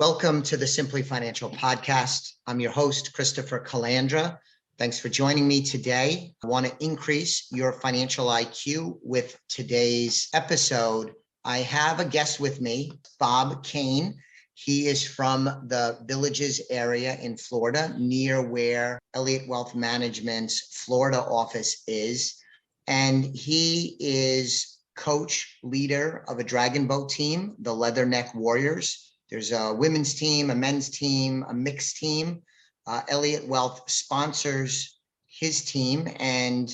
Welcome to the Simply Financial podcast. I'm your host, Christopher Calandra. Thanks for joining me today. I want to increase your financial IQ with today's episode. I have a guest with me, Bob Kane. He is from the Villages area in Florida, near where Elliott Wealth Management's Florida office is. And he is coach, leader of a Dragonboat team, the Leatherneck Warriors. There's a women's team, a men's team, a mixed team. Elliott Wealth sponsors his team, and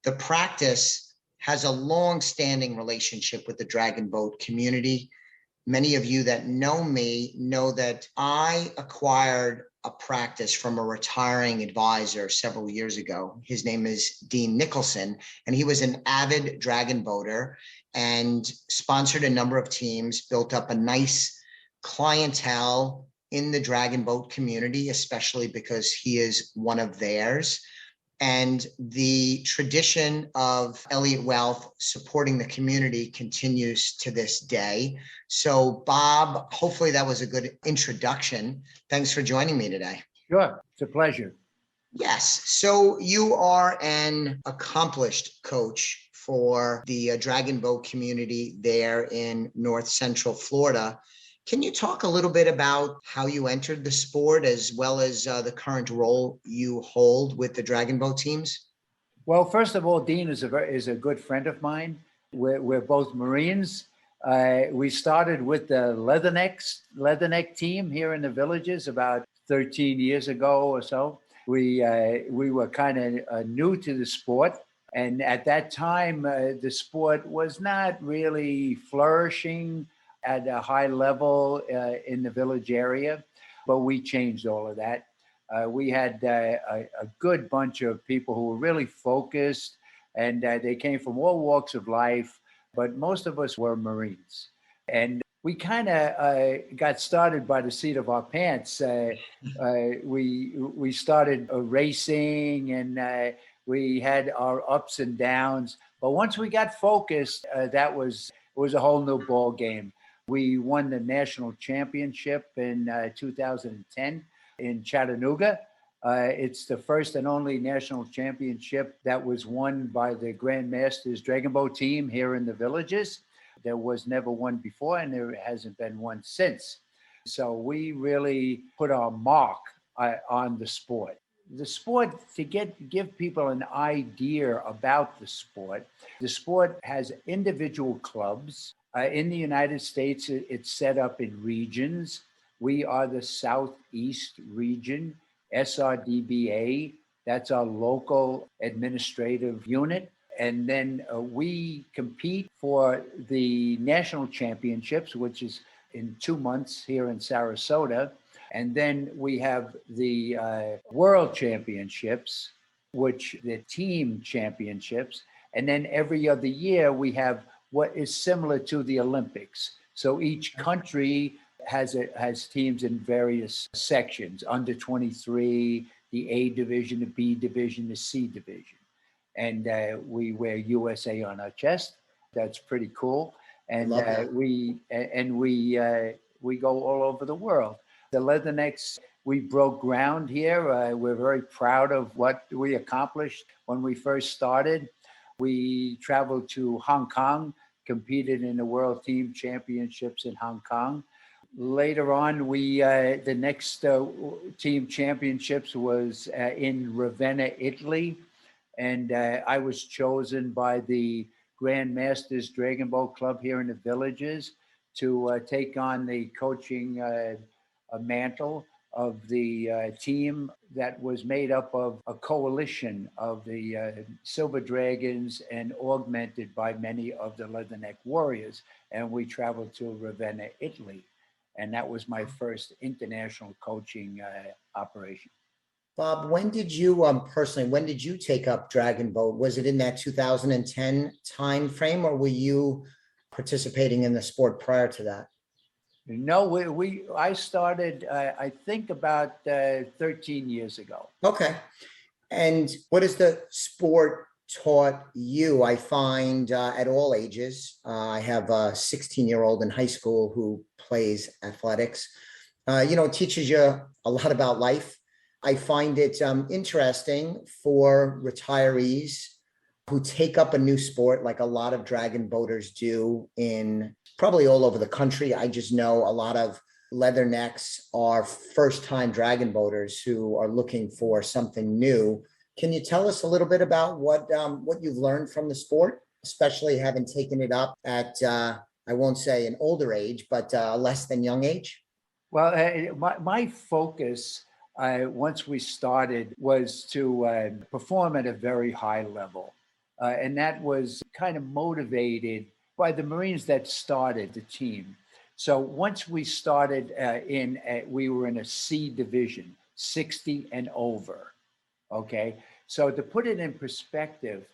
the practice has a long-standing relationship with the Dragonboat community. Many of you that know me know that I acquired a practice from a retiring advisor several years ago. His name is Dean Nicholson, and he was an avid dragon boater and sponsored a number of teams, built up a nice clientele in the Dragonboat community, especially because he is one of theirs. And the tradition of Elliott Wealth supporting the community continues to this day. So Bob, hopefully that was a good introduction. Thanks for joining me today. Sure, it's a pleasure. Yes, so you are an accomplished coach for the Dragonboat community there in North Central Florida. Can you talk a little bit about how you entered the sport as well as the current role you hold with the Dragonboat teams? Well, first of all, Dean is a good friend of mine. We're both Marines. We started with the Leatherneck team here in the Villages about 13 years ago or so. We were kind of new to the sport. And at that time, the sport was not really flourishing at a high level in the village area, but we changed all of that. We had a good bunch of people who were really focused, and they came from all walks of life, but most of us were Marines. And we kind of got started by the seat of our pants. We started racing, and we had our ups and downs. But once we got focused, it was a whole new ball game. We won the national championship in 2010 in Chattanooga. It's the first and only national championship that was won by the Grandmasters Dragonboat Team here in the Villages. There was never one before, and there hasn't been one since. So we really put our mark on the sport. The sport, to give people an idea about the sport has individual clubs. In the United States, it's set up in regions. We are the Southeast region, SRDBA. That's our local administrative unit. And then we compete for the national championships, which is in 2 months here in Sarasota. And then we have the world championships, which the team championships. And then every other year we have what is similar to the Olympics. So each country has teams in various sections, under 23, the A division, the B division, the C division. And we wear USA on our chest. That's pretty cool. And we go all over the world. The Leathernecks, we broke ground here. We're very proud of what we accomplished when we first started. We traveled to Hong Kong, competed in the World Team Championships in Hong Kong. Later on, the next team championships was in Ravenna, Italy. And I was chosen by the Grandmasters Dragonboat Club here in the Villages to take on the coaching mantle of the team that was made up of a coalition of the Silver Dragons and augmented by many of the Leatherneck Warriors. And we traveled to Ravenna, Italy. And that was my first international coaching operation. Bob, when did you take up Dragonboat? Was it in that 2010 time frame, or were you participating in the sport prior to that? No, I started, I think about 13 years ago. Okay. And what has the sport taught you? I find at all ages, I have a 16-year-old in high school who plays athletics. It teaches you a lot about life. I find it interesting for retirees who take up a new sport, like a lot of dragon boaters do in probably all over the country. I just know a lot of leathernecks are first-time dragon boaters who are looking for something new. Can you tell us a little bit about what you've learned from the sport, especially having taken it up at I won't say an older age, but less than young age? Well, my focus once we started was to perform at a very high level. And that was kind of motivated by the Marines that started the team. So once we started we were in a C division, 60 and over. Okay. So to put it in perspective,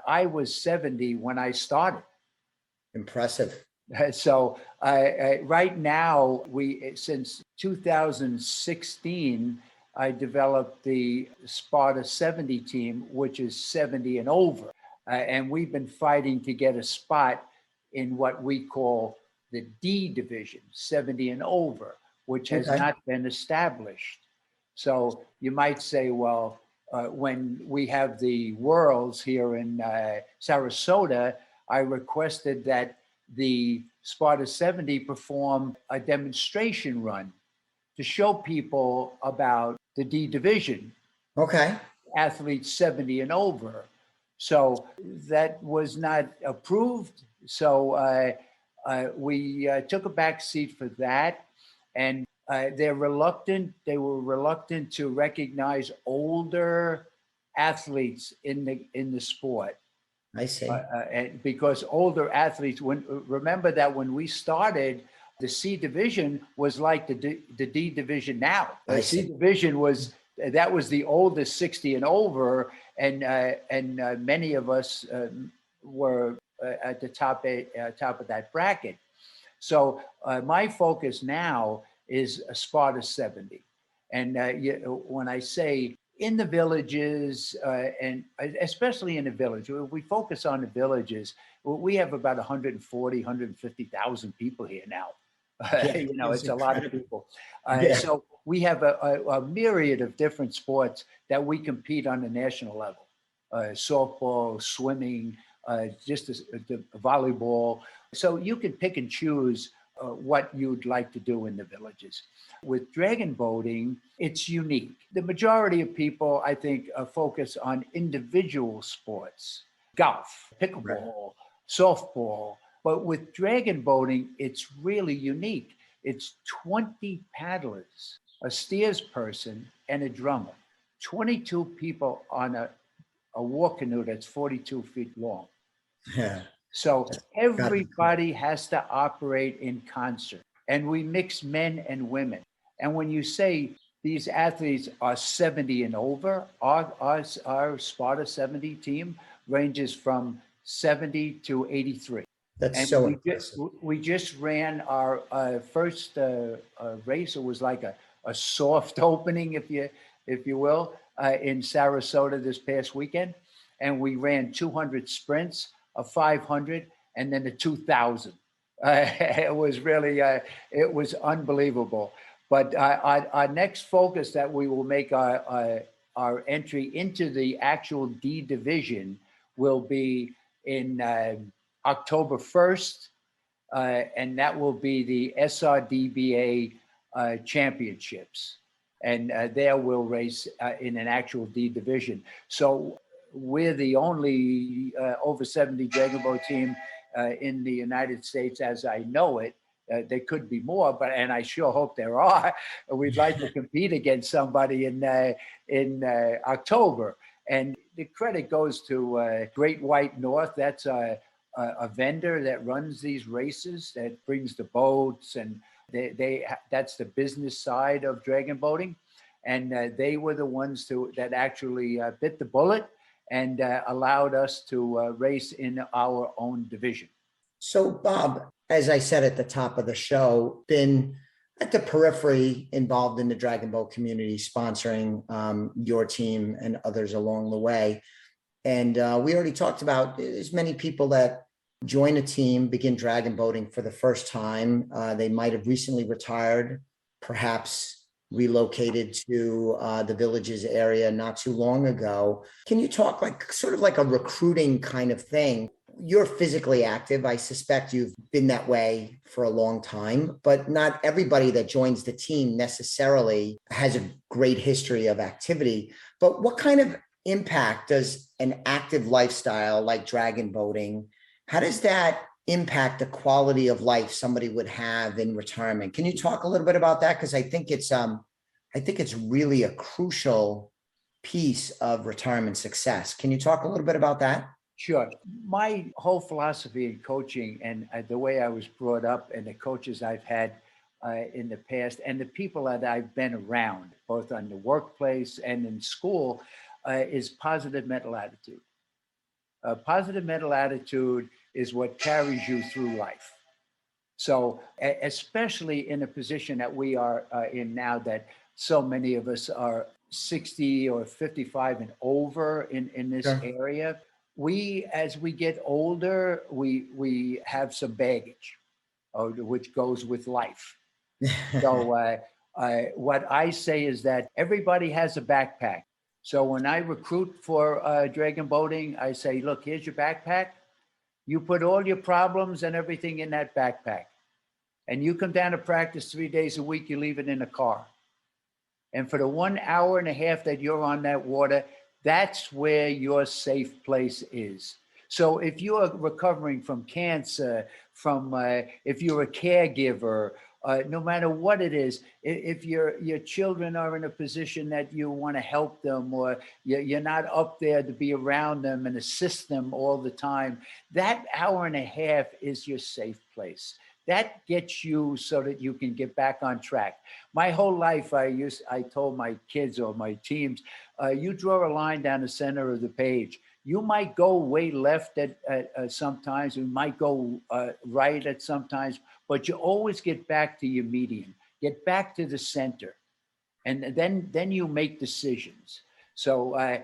I was 70 when I started. Impressive. So right now, since 2016, I developed the Sparta 70 team, which is 70 and over. And we've been fighting to get a spot in what we call the D division, 70 and over, which has not been established. So you might say, well, when we have the Worlds here in Sarasota, I requested that the Sparta 70 perform a demonstration run to show people about the D division. Okay. Athletes 70 and over. So that was not approved. So we took a back seat for that. And they were reluctant to recognize older athletes in the sport. I see. And because older athletes, remember that when we started, the C division was like the D division now. The C division was the oldest 60 and over, and many of us were at the top of that bracket. So my focus now is Sparta 70, and when I say in the villages, and especially in the village, we focus on the villages. We have about 140, 150,000 people here now. It's a lot of people. So we have a myriad of different sports that we compete on the national level. Softball, swimming, the volleyball. So you can pick and choose what you'd like to do in the villages. With dragon boating, it's unique. The majority of people, I think, focus on individual sports, golf, pickleball, softball. But with dragon boating, it's really unique. It's 20 paddlers, a steers person, and a drummer. 22 people on a war canoe that's 42 feet long. Yeah. So everybody has to operate in concert, and we mix men and women. And when you say these athletes are 70 and over, our Sparta 70 team ranges from 70 to 83. That's and so impressive. We just ran our first race. It was like a soft opening, if you will, in Sarasota this past weekend, and we ran 200 sprints, a 500, and then a 2,000. It was really it was unbelievable. But our next focus that we will make our entry into the actual D division will be in October 1st, and that will be the SRDBA championships. And there we'll race in an actual D division. So we're the only over 70 Dragonboat team in the United States as I know it. There could be more, and I sure hope there are. We'd like to compete against somebody in October. And the credit goes to Great White North. That's a vendor that runs these races, that brings the boats, and that's the business side of dragon boating. And they were the ones that actually bit the bullet and allowed us to race in our own division. So, Bob, as I said at the top of the show, been at the periphery involved in the dragon boat community, sponsoring your team and others along the way. And we already talked about as many people that join a team, begin dragon boating for the first time. They might have recently retired perhaps relocated to the Villages area not too long ago. Can you talk like sort of like a recruiting kind of thing? You're physically active. I suspect you've been that way for a long time, but not everybody that joins the team necessarily has a great history of activity. But what kind of impact does an active lifestyle like dragon boating, how does that impact the quality of life somebody would have in retirement? Can you talk a little bit about that? Because I think it's really a crucial piece of retirement success. Can you talk a little bit about that? Sure. My whole philosophy in coaching and the way I was brought up and the coaches I've had in the past and the people that I've been around, both on the workplace and in school, is positive mental attitude. Positive mental attitude is what carries you through life. So, especially in a position that we are in now, that so many of us are 60 or 55 and over in this Sure. area, as we get older, we have some baggage, which goes with life. So what I say is that everybody has a backpack. So when I recruit for dragon boating, I say, look, here's your backpack. You put all your problems and everything in that backpack. And you come down to practice 3 days a week, you leave it in the car. And for the 1 hour and a half that you're on that water, that's where your safe place is. So if you're recovering from cancer, if you're a caregiver, no matter what it is, if your children are in a position that you want to help them, or you're not up there to be around them and assist them all the time, that hour and a half is your safe place. That gets you so that you can get back on track. My whole life, I told my kids or my teams, you draw a line down the center of the page. You might go way left at sometimes, you might go right at sometimes, but you always get back to your median, get back to the center, and then you make decisions. So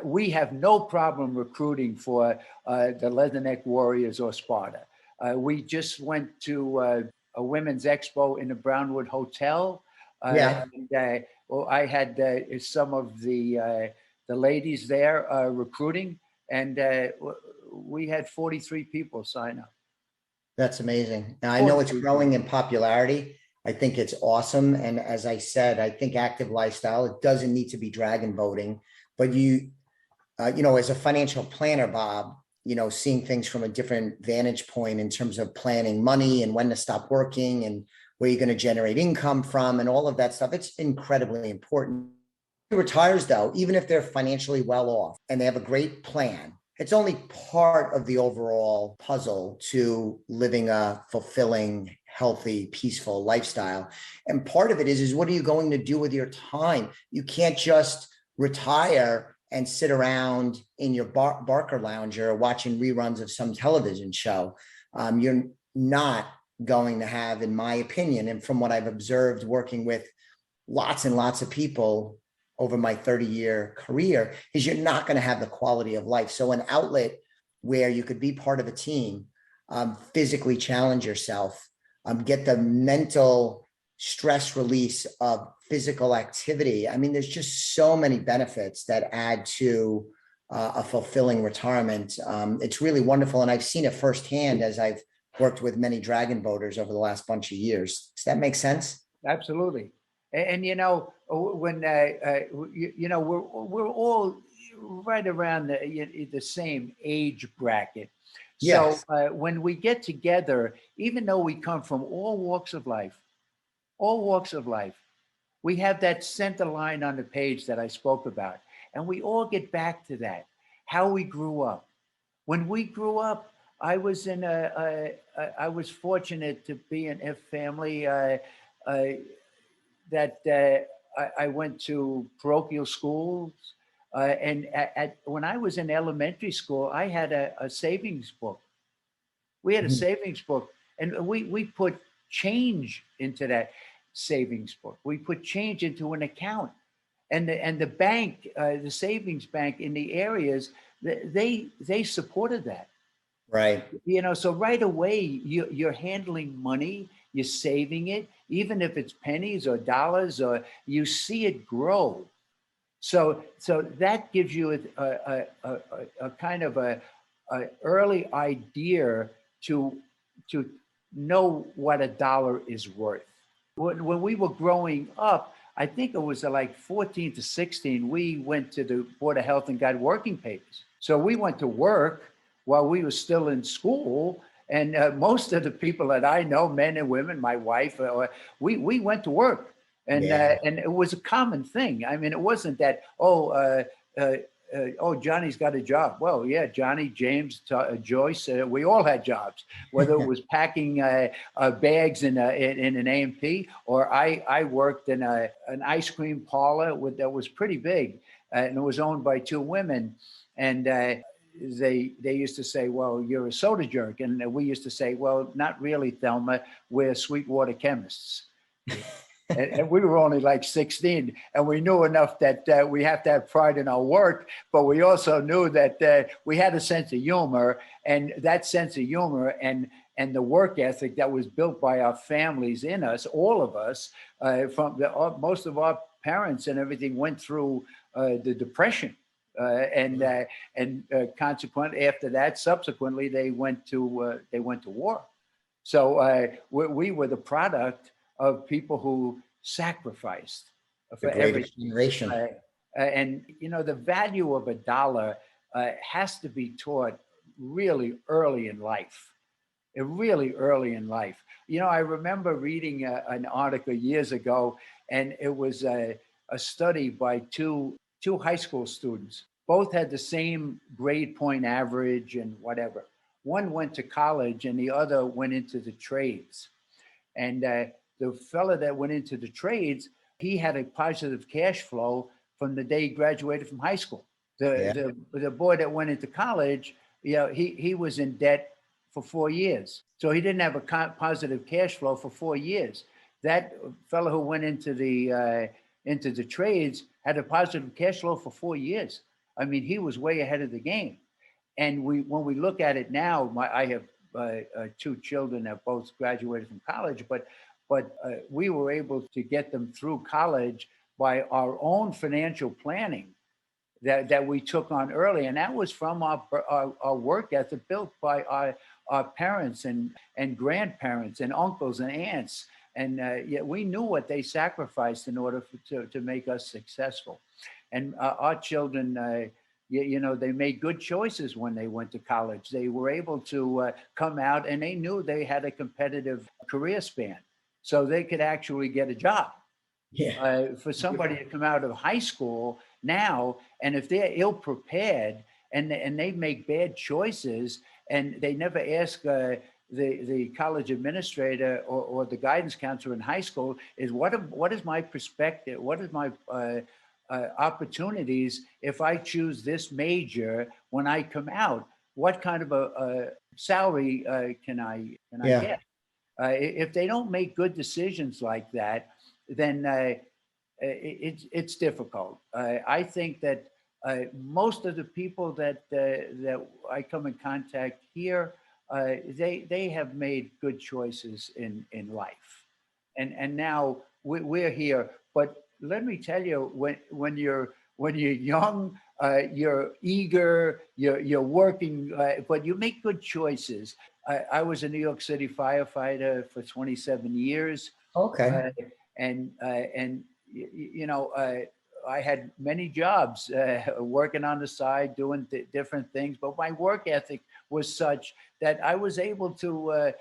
we have no problem recruiting for the Leatherneck Warriors or Sparta. We just went to a women's expo in the Brownwood Hotel. Yeah. And, I had some of the ladies there recruiting, and we had 43 people sign up. That's amazing. Now, I know it's growing in popularity. I think it's awesome. And as I said, I think active lifestyle, it doesn't need to be dragon boating, but as a financial planner, Bob, seeing things from a different vantage point in terms of planning money and when to stop working and where you're going to generate income from and all of that stuff. It's incredibly important. Who retires though, even if they're financially well off and they have a great plan, it's only part of the overall puzzle to living a fulfilling, healthy, peaceful lifestyle. And part of it is what are you going to do with your time? You can't just retire and sit around in your Barker lounger watching reruns of some television show. You're not going to have, in my opinion, and from what I've observed working with lots and lots of people over my 30-year career, is you're not going to have the quality of life. So an outlet where you could be part of a team, physically challenge yourself, get the mental stress release of physical activity. I mean, there's just so many benefits that add to a fulfilling retirement. It's really wonderful. And I've seen it firsthand as I've worked with many dragon boaters over the last bunch of years. Does that make sense? Absolutely. And when we're all right around the same age bracket. Yes. So when we get together, even though we come from all walks of life, we have that center line on the page that I spoke about. And we all get back to that, how we grew up. When we grew up, I was I was fortunate to be in a family that I went to parochial schools. And when I was in elementary school, I had a savings book. We had a savings book, and we put change into that savings book. We put change into an account, and the bank, the savings bank in the areas, they supported that. Right. So right away you're handling money, you're saving it, even if it's pennies or dollars, or you see it grow. So that gives you a kind of a early idea to know what a dollar is worth. When we were growing up, I think it was like 14 to 16, we went to the Board of Health and got working papers. So we went to work while we were still in school. And most of the people that I know, men and women, my wife, we went to work. And it was a common thing. I mean, it wasn't that, Johnny's got a job. Well, yeah, Johnny, James, Joyce, we all had jobs, whether it was packing bags in an A&P, or I worked in an ice cream parlor that was pretty big, and it was owned by two women. And they used to say, well, you're a soda jerk. And we used to say, well, not really, Thelma, we're Sweetwater chemists. And we were only like 16, and we knew enough that we have to have pride in our work, but we also knew that we had a sense of humor, and that sense of humor and the work ethic that was built by our families in us, all of us, most of our parents and everything went through the Depression. And consequently, after that, subsequently, they went to war. So we were the product of people who sacrificed for every generation. And the value of a dollar has to be taught really early in life. Really early in life. I remember reading an article years ago, and it was a study by two high school students. Both had the same grade point average and whatever. One went to college, and the other went into the trades. And the fella that went into the trades, he had a positive cash flow from the day he graduated from high school. The boy that went into college, he was in debt for 4 years. So he didn't have a positive cash flow for 4 years. That fellow who went into the trades had a positive cash flow for 4 years. I mean, he was way ahead of the game. And when we look at it now, I have two children that both graduated from college, but we were able to get them through college by our own financial planning that we took on early. And that was from our work ethic built by our parents and grandparents and uncles and aunts. And yet we knew what they sacrificed in order to make us successful. And our children, they made good choices when they went to college. They were able to come out, and they knew they had a competitive career span, so they could actually get a job. For somebody to come out of high school now, and if they're ill prepared and they make bad choices, and they never ask the college administrator or the guidance counselor in high school, is what is my perspective? What is my opportunities if I choose this major when I come out? What kind of a salary can I get? If they don't make good decisions like that, then it's difficult. I think that most of the people that I come in contact here, they have made good choices in life, and now we're here. But let me tell you, when you're young, you're eager, you're working, but you make good choices. I was a New York City firefighter for 27 years. Okay. I had many jobs, working on the side, doing different things, but my work ethic was such that I was able to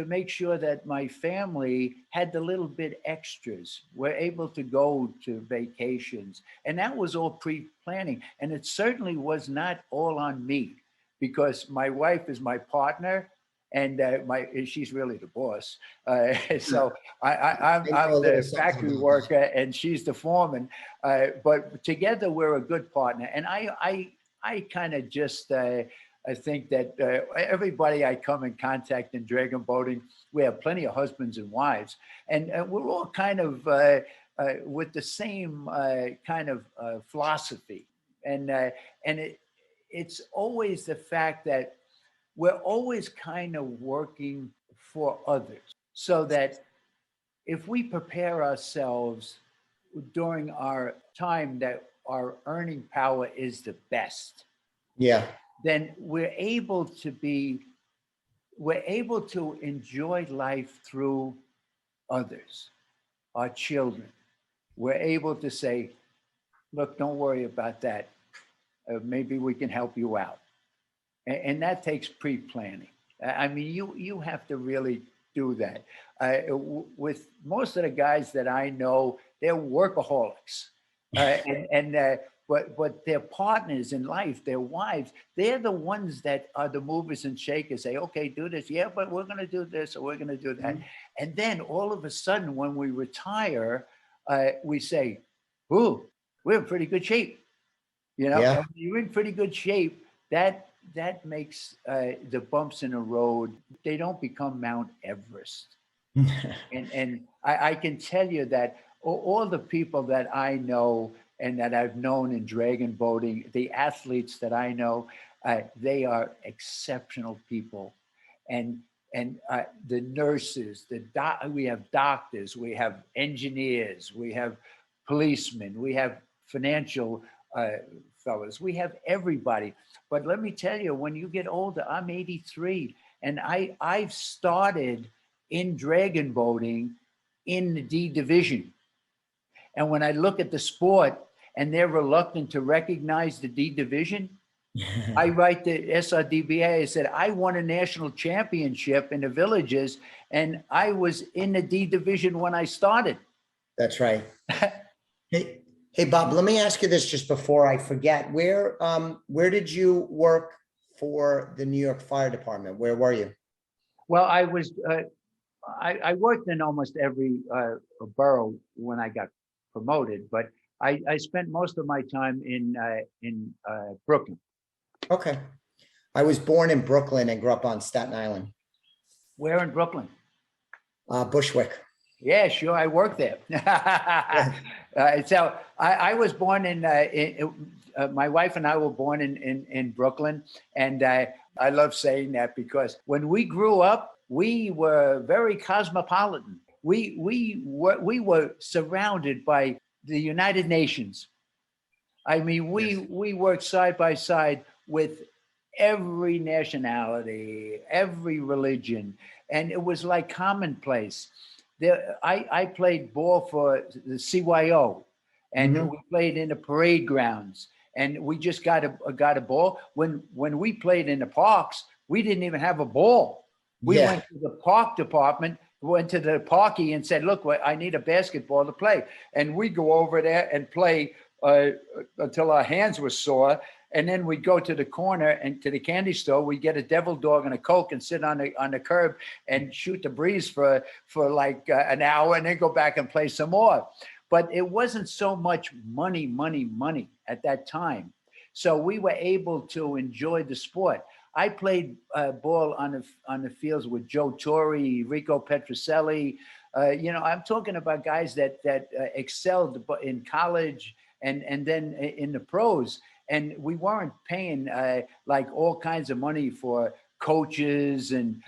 make sure that my family had the little bit extras. We're able to go to vacations, and that was all pre-planning. And it certainly was not all on me, because my wife is my partner, and she's really the boss. So I'm the factory worker, and she's the foreman. But together we're a good partner. And I kind of just I think that everybody I come in contact in dragon boating, we have plenty of husbands and wives, and we're all kind of with the same kind of philosophy. And it's always the fact that we're always kind of working for others. so that if we prepare ourselves during our time that our earning power is the best, Yeah. then we're able to enjoy life through others, our children. We're able to say, look, don't worry about that. Maybe we can help you out. And that takes pre-planning. I mean, you have to really do that. With most of the guys that I know, they're workaholics. But their partners in life, their wives, they're the ones that are the movers and shakers. Say, okay, do this. Yeah, but we're going to do this or we're going to do that. Mm-hmm. And then all of a sudden, when we retire, we say, ooh, we're in pretty good shape. You know, yeah. You're in pretty good shape. That makes the bumps in the road, they don't become Mount Everest. and I can tell you that all the people that I know and that I've known in dragon boating, the athletes that I know, they are exceptional people. And the nurses, we have doctors, we have engineers, we have policemen, we have financial fellows, we have everybody. But let me tell you, when you get older, I'm 83, and I've started in dragon boating in the D division. And when I look at the sport and they're reluctant to recognize the D division, I write the SRDBA. I said, I won a national championship in the villages, and I was in the D division when I started. That's right. Hey, Bob, let me ask you this just before I forget. Where did you work for the New York Fire Department? Where were you? Well, I was I worked in almost every borough when I got promoted, but I spent most of my time in Brooklyn. Okay. I was born in Brooklyn and grew up on Staten Island. Where in Brooklyn? Bushwick. Yeah, sure. I worked there. So I was born in my wife and I were born in Brooklyn. And I love saying that because when we grew up, we were very cosmopolitan. We were surrounded by the United Nations. I mean, we worked side by side with every nationality, every religion, and it was like commonplace. I played ball for the CYO, and we played in the parade grounds, and we just got a ball. When we played in the parks, we didn't even have a ball. We went to the park department, went to the parkie and said, look, I need a basketball to play. And we go over there and play until our hands were sore. And then we'd go to the corner and to the candy store. We'd get a devil dog and a Coke and sit on the curb and shoot the breeze for like an hour and then go back and play some more. But it wasn't so much money at that time. So we were able to enjoy the sport. I played ball on the fields with Joe Torre, Rico Petrocelli. I'm talking about guys that excelled in college and then in the pros. And we weren't paying like all kinds of money for coaches and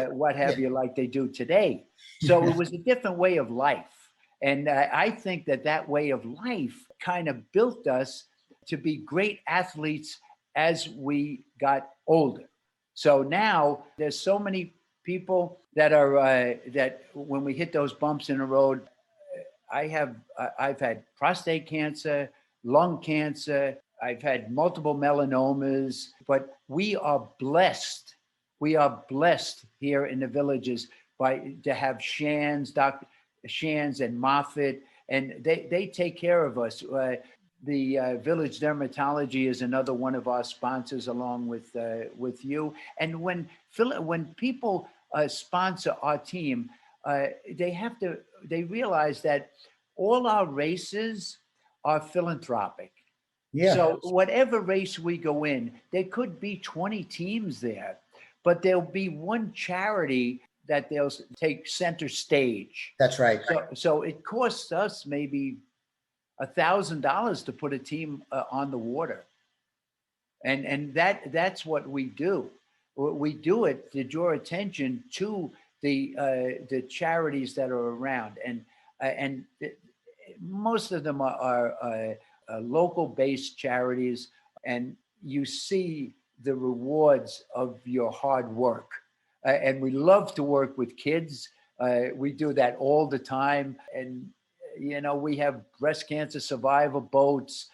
what have you, like they do today. So it was a different way of life. And I think that way of life kind of built us to be great athletes as we got older. So now there's so many people that are that when we hit those bumps in the road, I've had prostate cancer, lung cancer. I've had multiple melanomas, but we are blessed. We are blessed here in the villages to have Shands, Dr. Shands and Moffitt, and they take care of us. The Village Dermatology is another one of our sponsors, along with you. And when people sponsor our team, they realize that all our races are philanthropic. Yeah. So whatever race we go in, there could be 20 teams there, but there'll be one charity that they'll take center stage. That's right. So it costs us maybe $1,000 to put a team on the water, and that's what we do. We do it to draw attention to the charities that are around, and most of them are local-based charities, and you see the rewards of your hard work. And we love to work with kids. We do that all the time. And, we have breast cancer survivor boats.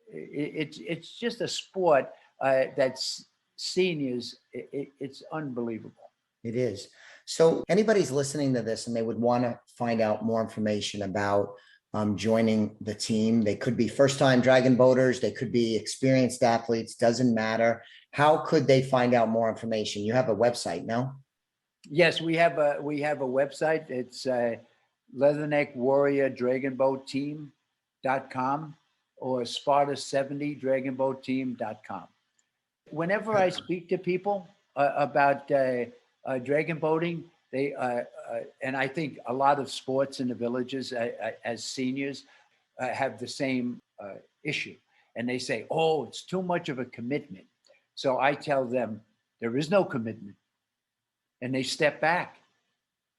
It's just a sport that's seniors. It's unbelievable. It is. So anybody's listening to this and they would want to find out more information about joining the team. They could be first-time Dragon boaters. They could be experienced athletes. Doesn't matter. How could they find out more information? You have a website, no? Yes, we have a website. It's Leatherneck Warrior Dragonboat Team.com or Sparta70 Dragonboat Team.com. Whenever I speak to people about dragon boating, they and I think a lot of sports in the villages as seniors have the same issue, and they say, "Oh, it's too much of a commitment." So I tell them there is no commitment, and they step back,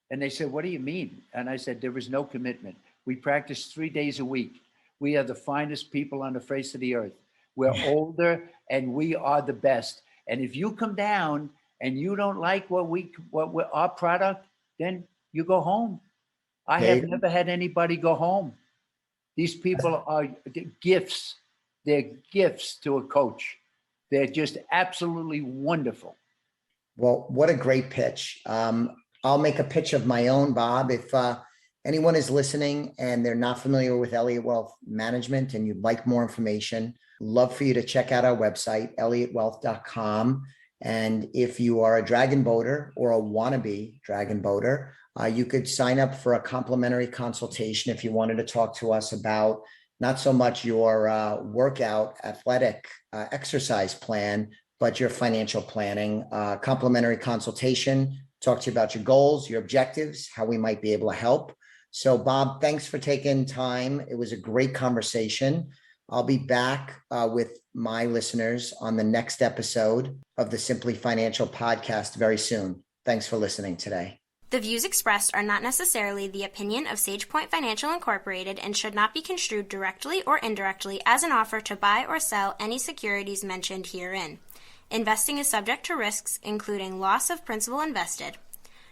and they say, "What do you mean?" And I said, "There is no commitment. We practice 3 days a week. We are the finest people on the face of the earth. We're older, and we are the best. And if you come down and you don't like our product, then you go home." I have never had anybody go home. These people are gifts. They're gifts to a coach. They're just absolutely wonderful. Well, what a great pitch. I'll make a pitch of my own, Bob. If anyone is listening and they're not familiar with Elliott Wealth Management and you'd like more information, love for you to check out our website, elliottwealth.com. And if you are a dragon boater or a wannabe dragon boater, you could sign up for a complimentary consultation if you wanted to talk to us about not so much your workout athletic exercise plan, but your financial planning. Complimentary consultation, talk to you about your goals, your objectives, how we might be able to help. So Bob, thanks for taking time. It was a great conversation. I'll be back with my listeners on the next episode of the Simply Financial podcast very soon. Thanks for listening today. The views expressed are not necessarily the opinion of SagePoint Financial Incorporated and should not be construed directly or indirectly as an offer to buy or sell any securities mentioned herein. Investing is subject to risks, including loss of principal invested.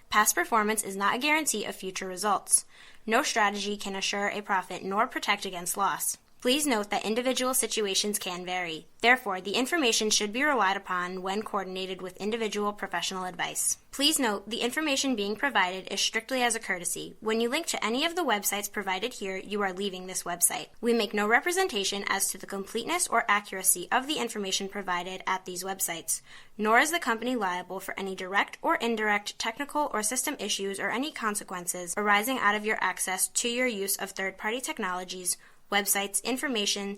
Past performance is not a guarantee of future results. No strategy can assure a profit nor protect against loss. Please note that individual situations can vary. Therefore, the information should be relied upon when coordinated with individual professional advice. Please note the information being provided is strictly as a courtesy. When you link to any of the websites provided here, you are leaving this website. We make no representation as to the completeness or accuracy of the information provided at these websites, nor is the company liable for any direct or indirect technical or system issues or any consequences arising out of your access to your use of third-party technologies, websites, information,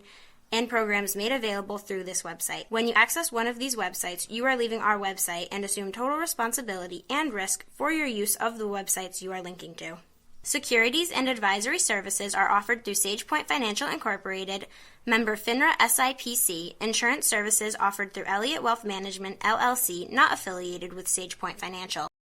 and programs made available through this website. When you access one of these websites, you are leaving our website and assume total responsibility and risk for your use of the websites you are linking to. Securities and advisory services are offered through SagePoint Financial Incorporated, member FINRA SIPC. Insurance services offered through Elliott Wealth Management, LLC, not affiliated with SagePoint Financial.